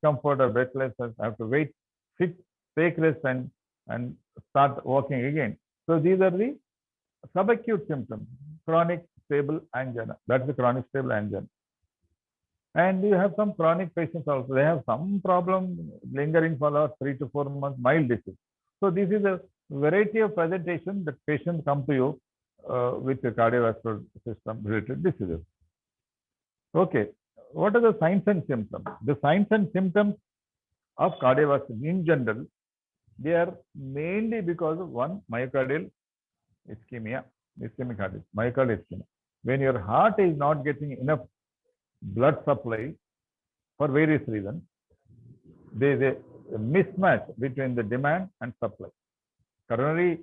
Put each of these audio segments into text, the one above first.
discomfort or breathlessness, have to wait, sit, take rest, and start walking again. So these are the subacute symptoms, chronic stable angina. That's the chronic stable angina. And you have some chronic patients also. They have some problem lingering for last 3 to 4 months, mild disease. So this is a variety of presentation that patients come to you with the cardiovascular system related diseases. Okay, what are the signs and symptoms? The signs and symptoms of cardiovascular in general, they are mainly because of one, myocardial ischemia, ischemic heart disease, myocardial ischemia. When your heart is not getting enough blood supply for various reasons, there is a mismatch between the demand and supply. Coronary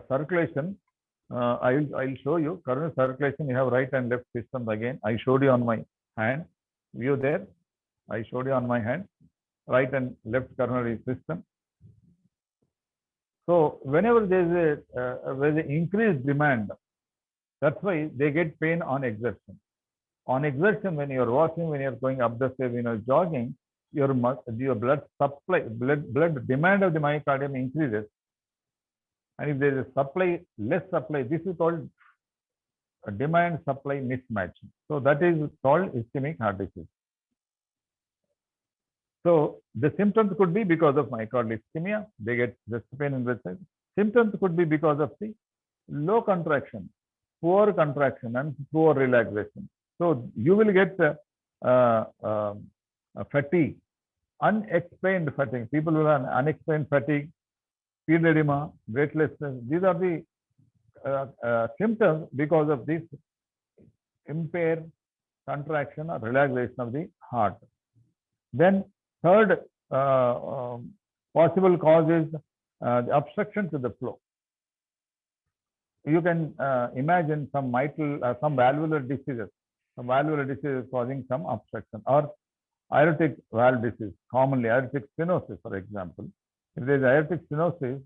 circulation, I'll show you. Coronary circulation, you have right and left systems again. I showed you on my hand. View there. I showed you on my hand. Right and left coronary system. So whenever there is an increased demand, that's why they get pain on exertion. On exertion, when you're walking, when you're going up the stairs, when you're jogging, your blood supply, blood demand of the myocardium increases. And if there is a supply, less supply, this is called a demand supply mismatch. So that is called ischemic heart disease. So the symptoms could be because of myocardial ischemia. They get chest pain and breathlessness. Symptoms could be because of the low contraction, poor contraction, and poor relaxation. So you will get fatigue, unexplained fatigue. People will have unexplained fatigue, field edema, breathlessness. These are the symptoms because of this impaired contraction or relaxation of the heart. Then third possible cause is the obstruction to the flow. You can imagine some mitral, some valvular diseases. Some valvular disease is causing some obstruction, or aortic valve disease, commonly aortic stenosis, for example. If there is aortic stenosis,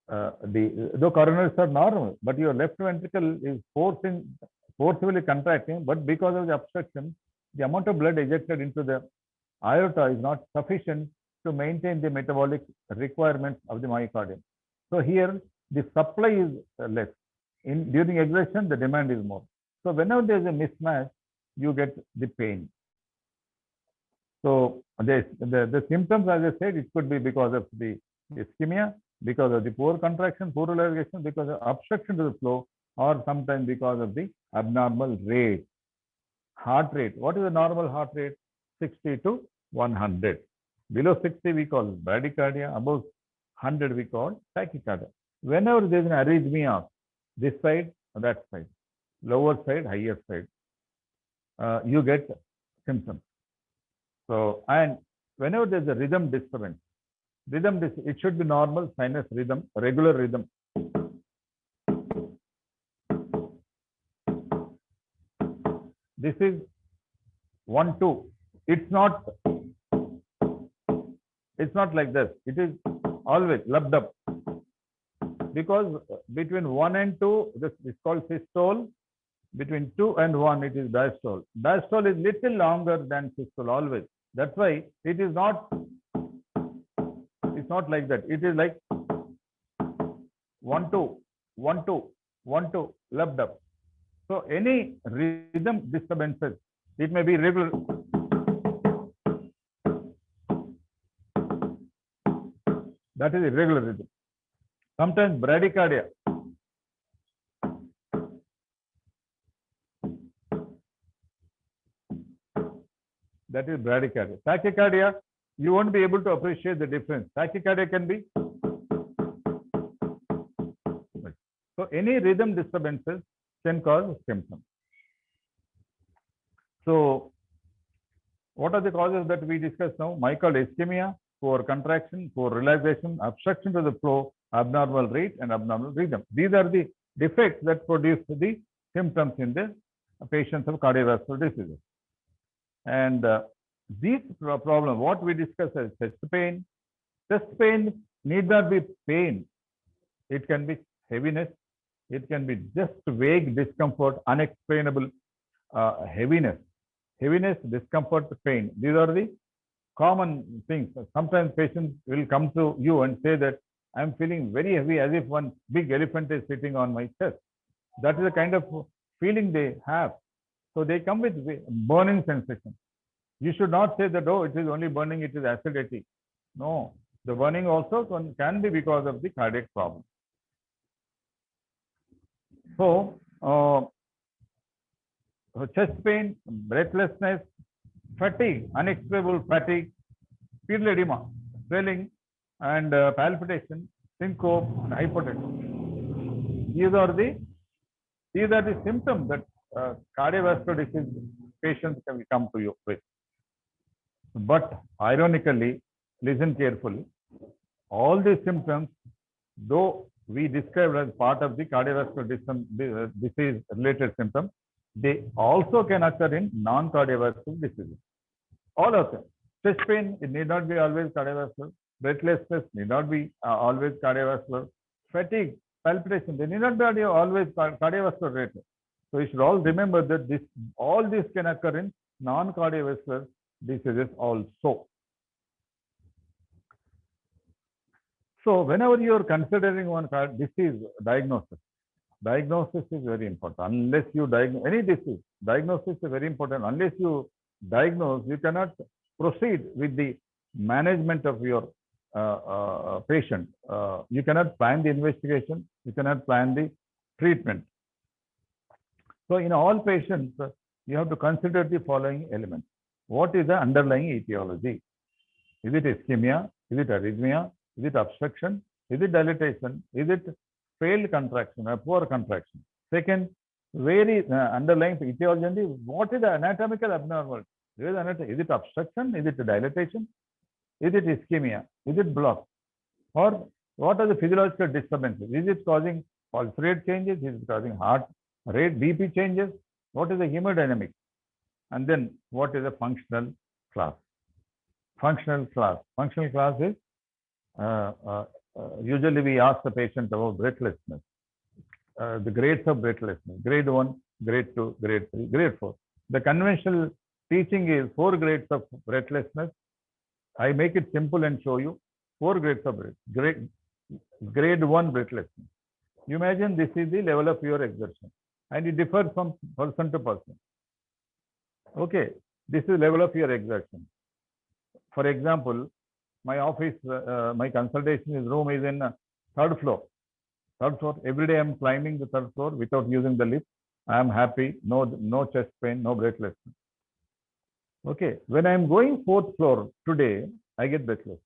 the coronaries are normal, but your left ventricle is forcibly contracting, but because of the obstruction, the amount of blood ejected into the aorta is not sufficient to maintain the metabolic requirements of the myocardium. So here, the supply is less. During exertion, the demand is more. So whenever there is a mismatch, you get the pain. So the symptoms, as I said, it could be because of the ischemia, because of the poor contraction, poor relaxation, because of obstruction to the flow, or sometimes because of the abnormal rate. Heart rate. What is the normal heart rate? 60 to 100. Below 60, we call bradycardia. Above 100, we call tachycardia. Whenever there is an arrhythmia, this side or that side, lower side, higher side, you get symptoms. So, and whenever there is a rhythm disturbance, it should be normal sinus rhythm, regular rhythm. This is 1, 2. It's not like this. It is always lumped up. Because between 1 and 2, this is called systole. Between 2 and 1, it is diastole. Diastole is little longer than systole always. That's why it is not. It's not like that. It is like 1, 2, 1, 2, 1, 2, lumped up. So any rhythm disturbances, it may be regular. That is irregular rhythm. Sometimes bradycardia. That is bradycardia. Tachycardia, you won't be able to appreciate the difference. Tachycardia can be. So any rhythm disturbances can cause symptoms. So what are the causes that we discussed now? Myocardial ischemia, poor contraction, poor relaxation, obstruction to the flow, abnormal rate, and abnormal rhythm. These are the defects that produce the symptoms in the patients of cardiovascular diseases. And these problems, what we discussed as chest pain need not be pain. It can be heaviness. It can be just vague discomfort, unexplainable heaviness, discomfort, pain. These are the common things. Sometimes patients will come to you and say that I'm feeling very heavy as if one big elephant is sitting on my chest. That is the kind of feeling they have. So they come with burning sensation. You should not say that, oh, it is only burning, it is acidity. No, the burning also can be because of the cardiac problem. So, chest pain, breathlessness, fatigue, unexplainable fatigue, pedal edema, swelling, and palpitation, syncope, and hypotension. These are the symptoms that cardiovascular disease patients can come to you with. But ironically, listen carefully, all these symptoms, though we described as part of the cardiovascular disease related symptoms, they also can occur in non-cardiovascular diseases. All of them. Chest pain, it need not be always cardiovascular. Breathlessness need not be always cardiovascular. Fatigue, palpitation, they need not be always cardiovascular related. So you should all remember that all this can occur in non-cardiovascular diseases also. So whenever you are considering one disease diagnosis is very important. Unless you diagnose any disease, diagnosis is very important. Unless you diagnose, you cannot proceed with the management of your patient. You cannot plan the investigation. You cannot plan the treatment. So in all patients, you have to consider the following elements. What is the underlying etiology? Is it ischemia? Is it arrhythmia? Is it obstruction? Is it dilatation? Is it failed contraction or poor contraction? Second, where is underlying etiology? What is the anatomical abnormality? Is it obstruction? Is it dilatation? Is it ischemia? Is it block? Or what are the physiological disturbances? Is it causing pulse rate changes? Is it causing heart rate, BP changes? What is the hemodynamics? And then what is the functional class? Functional class is usually we ask the patient about breathlessness. The grades of breathlessness, grade 1, grade 2, grade 3, grade 4. The conventional teaching is 4 grades of breathlessness. I make it simple and show you 4 grades of grade 1 breathlessness. You imagine this is the level of your exertion and it differs from person to person. Okay, this is level of your exertion. For example, my office, my consultation room is in 3rd floor. 3rd floor. Every day I'm climbing the 3rd floor without using the lift. I am happy. No chest pain, no breathlessness. Okay. When I'm going 4th floor today, I get breathless.